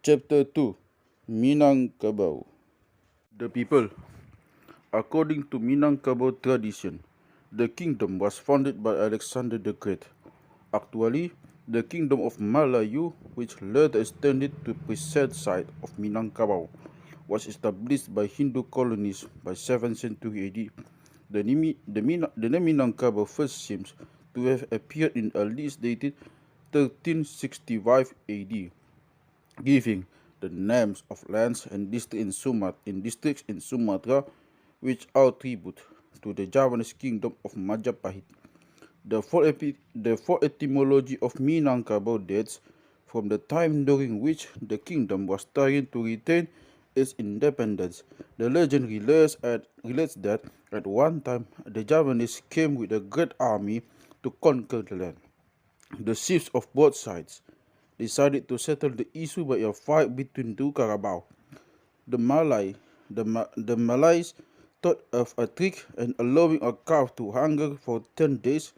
Chapter 2 Minangkabau. The people. According to Minangkabau tradition, the kingdom was founded by Alexander the Great. Actually, the kingdom of Melayu, which later extended to present site of Minangkabau, was established by Hindu colonies by 7th century AD. The name Minangkabau first seems to have appeared in a list dated 1365 AD, giving the names of lands and districts in Sumatra, which are tribute to the Javanese kingdom of Majapahit. The full etymology of Minangkabau dates from the time during which the kingdom was trying to retain its independence. The legend relates that at one time the Javanese came with a great army to conquer the land. The chiefs of both sides decided to settle the issue by a fight between two Carabao. The Malays thought of a trick and allowing a calf to hunger for 10 days,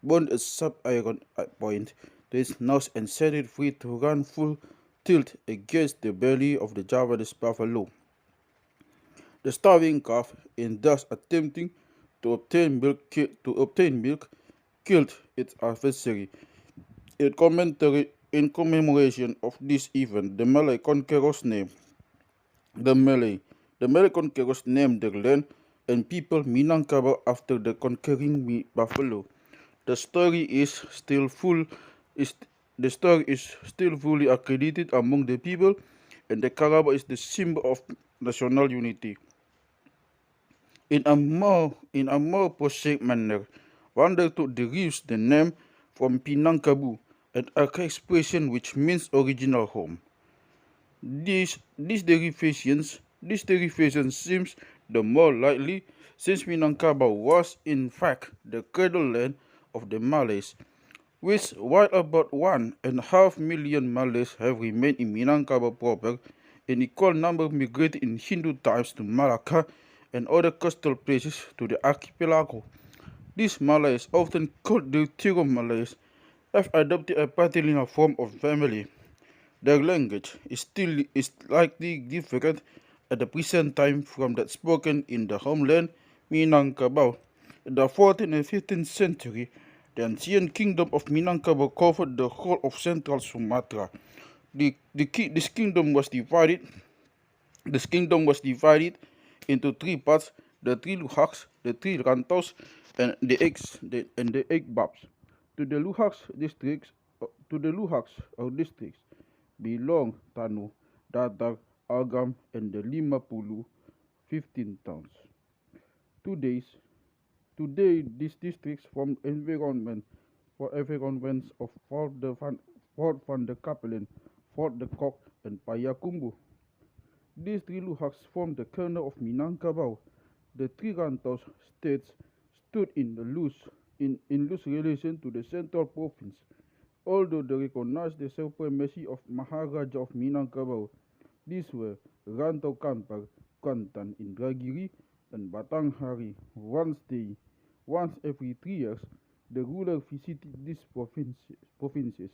burned a sub-iron point to its nose and set it free to run full tilt against the belly of the Javanese buffalo. The starving calf, in thus attempting to obtain milk, killed its adversary. In commemoration of this event, the Malay, the Malay conquerors named their land and people Minangkabau after the conquering buffalo. The story is still full. Is the story is still fully accredited among the people, and the Carabao is the symbol of national unity. In a more prosaic manner, Wanda took derives the name from Pinangkabu, an archaic expression which means original home. This derivation seems the more likely since Minangkabau was in fact the cradle land of the Malays, which while about 1.5 million Malays have remained in Minangkabau proper, an equal number migrated in Hindu times to Malacca and other coastal places to the archipelago. These Malays, often called the Tiro Malays, have adopted a patrilineal form of family. Their language is likely different at the present time from that spoken in the homeland Minangkabau. In the 14th and 15th century, the ancient kingdom of Minangkabau covered the whole of central Sumatra. This kingdom was divided into three parts: the three luhaks, the three rantos, and the eight babs. To the luhaks or districts belong Tanu, Datar, Agam, and the Lima Pulu, 15 towns. Today, these districts form environments of Fort van der Kapellen, Fort de Kok, and Payakumbu. These three luhaks form the kernel of Minangkabau. The three Rantos states stood in loose relation to the central province, although they recognized the supremacy of Maharaja of Minangkabau. These were Rantau Kampar, Kuantan, Indragiri, and Batanghari. Once every 3 years, the ruler visited these provinces.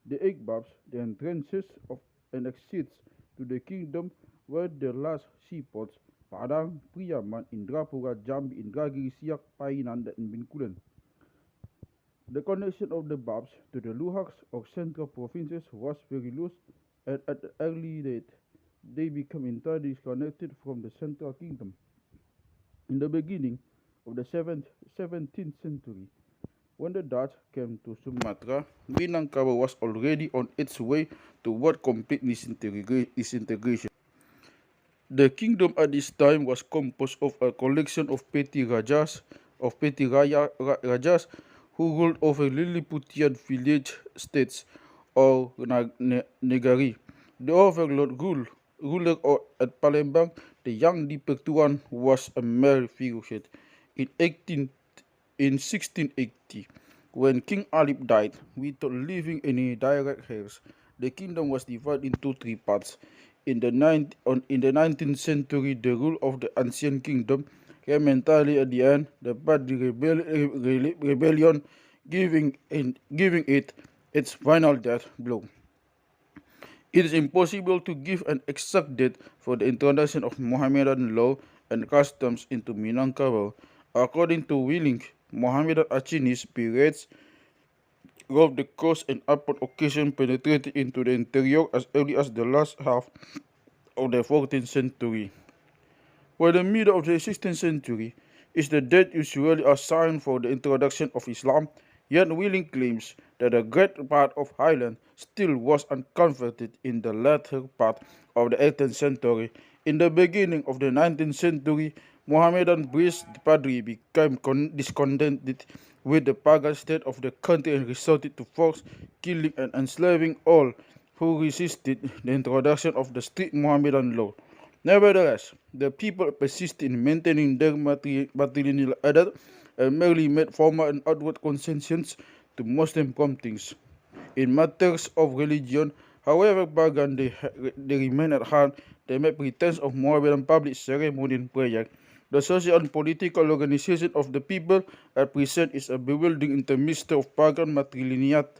The Egbabs, the entrances of and exits to the kingdom, were the last seaports: Padang, Priaman, Indrapura, Jambi, Indragiri, Siak, Painan, and Binkulen. The connection of the Babs to the Luhaks or central provinces was very loose, and at an early date they became entirely disconnected from the central kingdom. In the beginning of the 17th century, when the Dutch came to Sumatra, Minangkabau was already on its way toward complete disintegration. The kingdom at this time was composed of a collection of petty rajas who ruled over Lilliputian village states or negari. The overlord ruler at Palembang, the young Dipertuan, was a mere figurehead. In 1680, when King Alip died without leaving any direct heirs, the kingdom was divided into three parts. In the 19th century, the rule of the ancient kingdom came entirely at the end, the Padri rebellion giving it its final death blow. It is impossible to give an exact date for the introduction of Mohammedan law and customs into Minangkabau. According to Willink, Mohammedan Achinese pirates robbed the coast and upon occasion penetrated into the interior as early as the last half of the 14th century. By the middle of the 16th century is the date usually assigned for the introduction of Islam, yet Willing claims that a great part of Highland still was unconverted in the latter part of the 18th century. In the beginning of the 19th century, Mohammedan priest padri became discontented with the pagan state of the country and resorted to force killing and enslaving all who resisted the introduction of the strict Mohammedan law. Nevertheless, the people persisted in maintaining their matrilineal order and merely made formal and outward concessions to Muslim promptings. In matters of religion, however pagan they remain at heart, they make pretense of Mohammedan public ceremony and prayer. The social and political organization of the people at present is a bewildering intermixture of pagan matrilineate,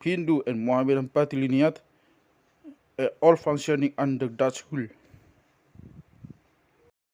Hindu and Mohammedan patrilineate, all functioning under Dutch rule.